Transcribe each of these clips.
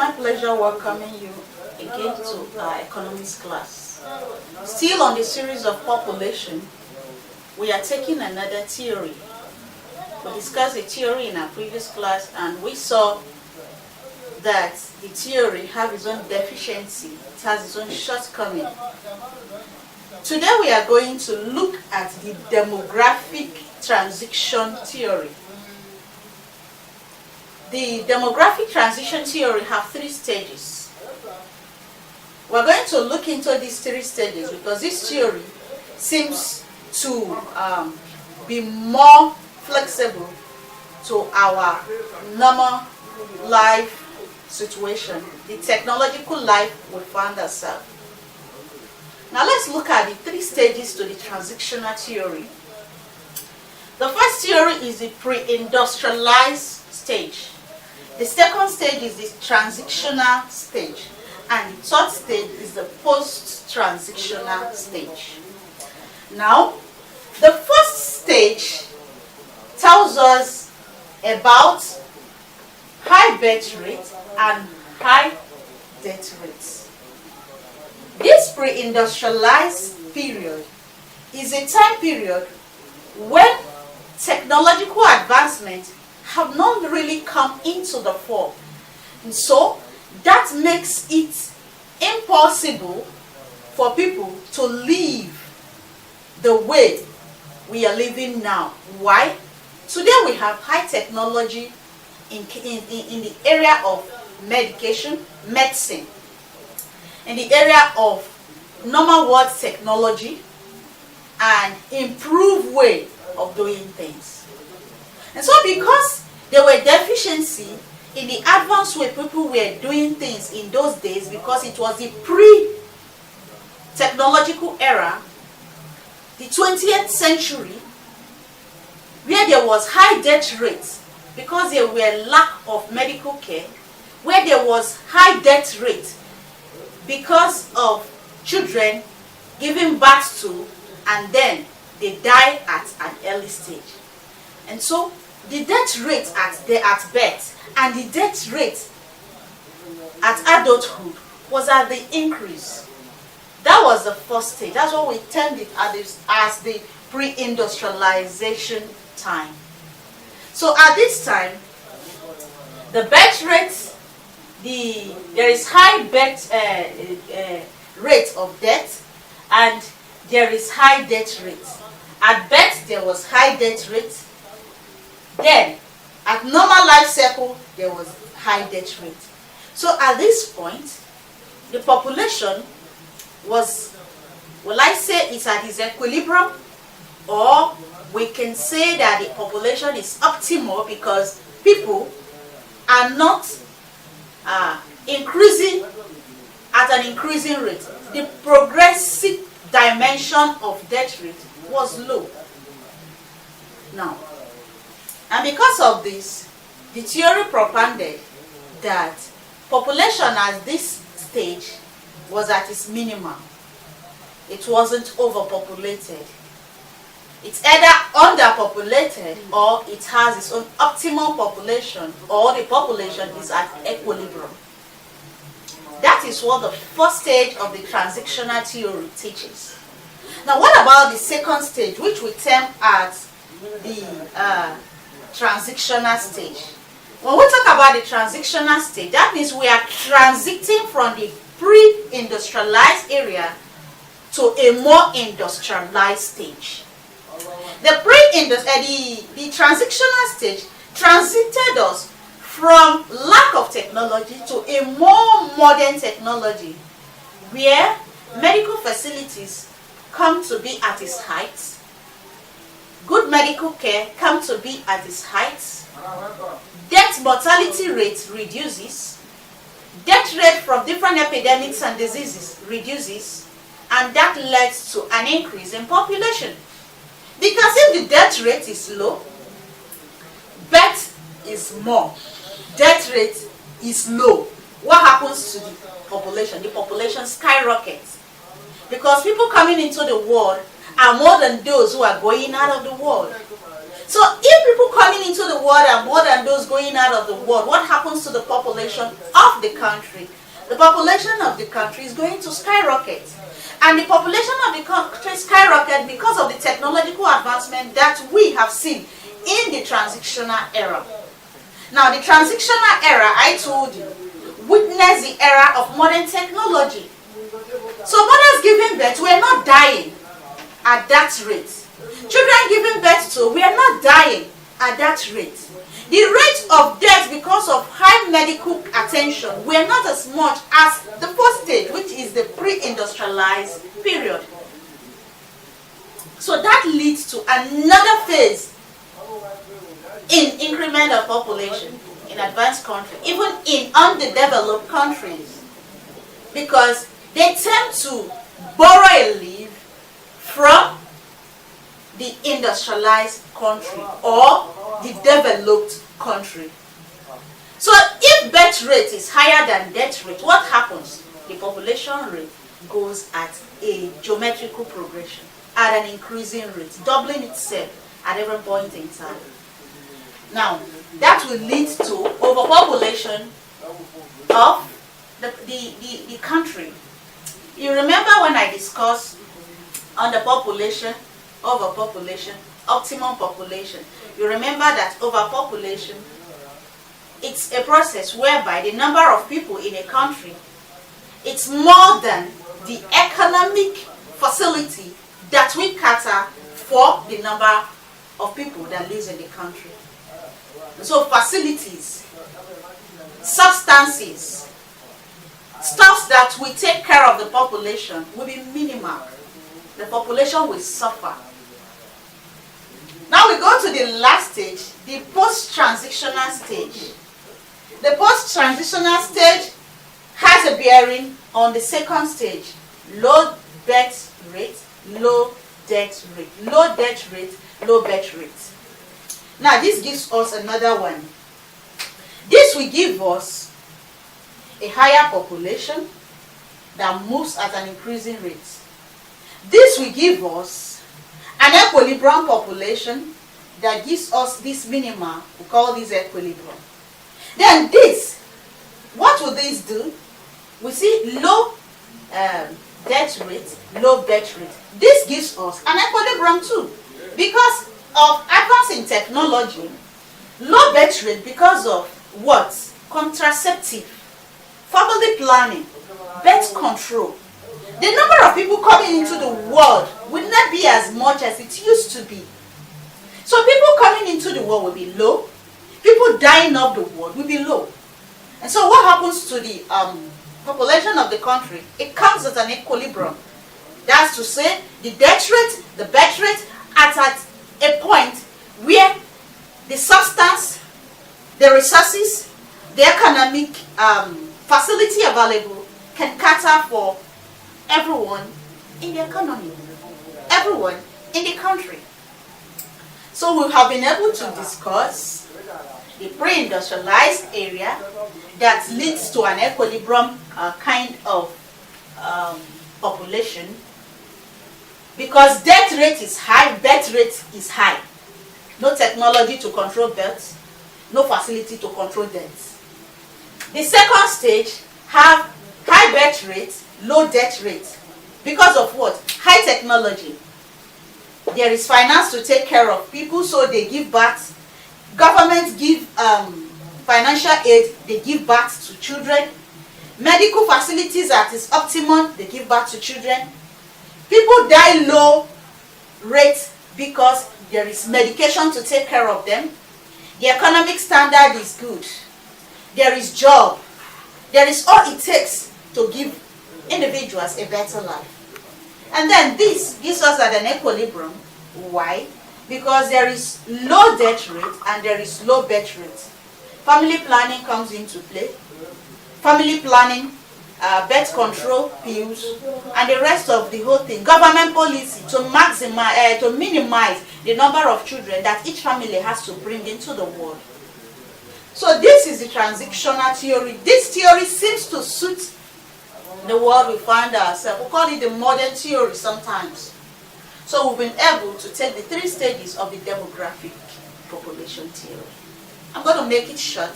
my pleasure welcoming you again to our economics class. Still on the series of population, we are taking another theory. We discussed the theory in our previous class and we saw that the theory has its own deficiency, it has its own shortcoming. Today we are going to look at the demographic transition theory. The demographic transition theory has 3 stages. We're going to look into these 3 stages because this theory seems to be more flexible to our normal life situation, the technological life we find ourselves. Now let's look at the 3 stages to the transitional theory. The first theory is the pre-industrialized stage. The second stage is the transitional stage. And the third stage is the post-transitional stage. Now, the first stage tells us about high birth rate and high death rates. This pre-industrialized period is a time period when technological advancement have not really come into the fore. And so that makes it impossible for people to live the way we are living now. Why? Today we have high technology in the area of medicine, in the area of normal world technology and improved way of doing things. And so because there were deficiency in the advanced way people were doing things in those days, because it was the pre-technological era, the 20th century, where there was high death rates because there were lack of medical care, where there was high death rate because of children giving birth to and then they die at an early stage. And so the death rate at birth and the death rate at adulthood was at the increase. That was the first stage. That's what we termed it as the pre-industrialization time. So at this time, the birth rate, there is high birth rate of death and there is high death rate. At birth there was high death rate. Then at normal life cycle there was high death rate. So at this point, the population was, will I say it's at its equilibrium, or we can say that the population is optimal because people are not increasing at an increasing rate. The progressive dimension of death rate was low. Now, and because of this, the theory propounded that population at this stage was at its minimum. It wasn't overpopulated. It's either underpopulated or it has its own optimal population, or the population is at equilibrium. That is what the first stage of the transitional theory teaches. Now what about the second stage, which we term as the transitional stage? When we talk about the transitional stage, that means we are transiting from the pre-industrialized area to a more industrialized stage. The transitional stage transited us from lack of technology to a more modern technology, where medical facilities come to be at its height, good medical care come to be at its height, death mortality rate reduces, death rate from different epidemics and diseases reduces, and that leads to an increase in population. Because if the death rate is low, birth is more, death rate is low, what happens to the population? The population skyrockets. Because people coming into the world are more than those who are going out of the world. So if people coming into the world are more than those going out of the world, what happens to the population of the country? The population of the country is going to skyrocket. And the population of the country skyrocket because of the technological advancement that we have seen in the transitional era. Now, the transitional era, I told you, witnessed the era of modern technology. So mothers giving birth were not dying at that rate. Children giving birth to were not dying at that rate. The rate of death because of high medical attention were not as much as the first stage, which is the pre-industrialized period. So that leads to another phase in increment of population in advanced countries, even in underdeveloped countries, because they tend to borrow a leaf from the industrialized country or the developed country. So if birth rate is higher than death rate, what happens? The population rate goes at a geometrical progression, at an increasing rate, doubling itself at every point in time. Now, that will lead to overpopulation of the country. You remember when I discussed underpopulation, overpopulation, optimum population. You remember that overpopulation, it's a process whereby the number of people in a country, it's more than the economic facility that we cater for the number of people that lives in the country. So facilities, substances, stuff that will take care of the population will be minimal. The population will suffer. Now we go to the last stage, the post-transitional stage. The post-transitional stage has a bearing on the second stage, low birth rate, low death rate, low death rate, low birth rate. Now this gives us another one. This will give us a higher population that moves at an increasing rate. This will give us an equilibrium population that gives us this minima. We call this equilibrium. Then this, what will this do? We see low death rate, low birth rate. This gives us an equilibrium too. Because of advance in technology, low birth rate because of what? Contraceptive, family planning, birth control. The number of people coming into the world will not be as much as it used to be. So people coming into the world will be low. People dying of the world will be low. And so what happens to the population of the country? It comes at an equilibrium. That's to say, the death rate, the birth rate, at a point where the substance, the resources, the economic facility available can cater for everyone in the economy, everyone in the country. So we have been able to discuss the pre-industrialized area that leads to an equilibrium kind of population, because death rate is high, birth rate is high. No technology to control birth, no facility to control death. The second stage have high birth rate, low death rate. Because of what? High technology. There is finance to take care of people, so they give birth. Government give financial aid, they give birth to children. Medical facilities at its optimum, they give birth to children. People die low rate because there is medication to take care of them. The economic standard is good. There is job. There is all it takes to give individuals a better life. And then this gives us at an equilibrium. Why? Because there is low death rate and there is low birth rate. Family planning comes into play. Family planning, birth control pills, and the rest of the whole thing. Government policy to maximize, to minimize the number of children that each family has to bring into the world. So this is the transitional theory. This theory seems to suit the world we find ourselves. We call it the modern theory sometimes. So we've been able to take the 3 stages of the demographic population theory. I'm going to make it short.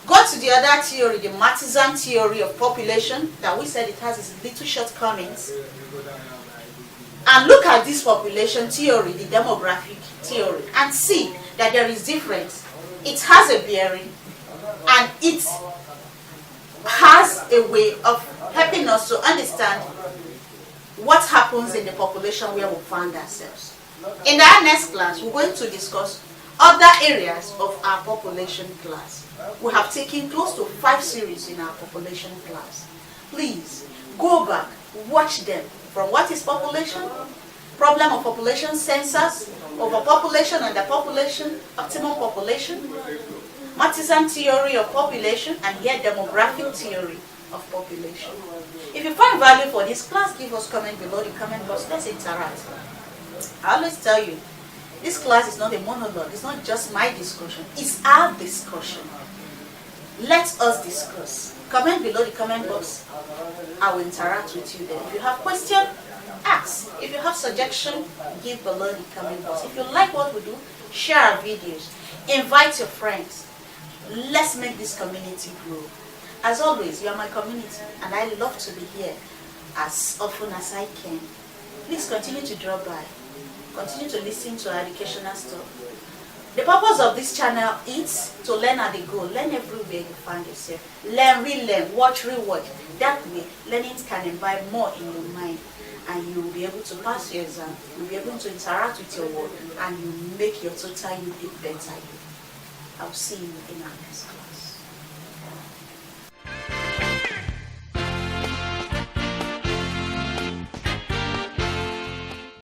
Go to the other theory, the Matheson theory of population, that we said it has its little shortcomings. And look at this population theory, the demographic theory, and see that there is difference. It has a bearing, and it has a way of helping us to understand what happens in the population where we find ourselves. In our next class, we're going to discuss other areas of our population class. We have taken close to 5 series in our population class. Please go back, watch them. From what is population, problem of population, census, overpopulation, underpopulation, optimum population, Matheson theory of population, and here demographic theory of population. If you find value for this class, give us comment below the comment box. Let's interact. I always tell you, this class is not a monologue. It's not just my discussion. It's our discussion. Let us discuss. Comment below the comment box. I will interact with you there. If you have questions, ask. If you have suggestion, give below the comment box. If you like what we do, share our videos. Invite your friends. Let's make this community grow. As always, you are my community, and I love to be here as often as I can. Please continue to drop by. Continue to listen to our educational stuff. The purpose of this channel is to learn at the go. Learn everywhere you find yourself. Learn, relearn, watch, rewatch. That way, learning can imbibe more in your mind, and you will be able to pass your exam. You'll be able to interact with your world, and you make your total you better. I'll see you in our next class.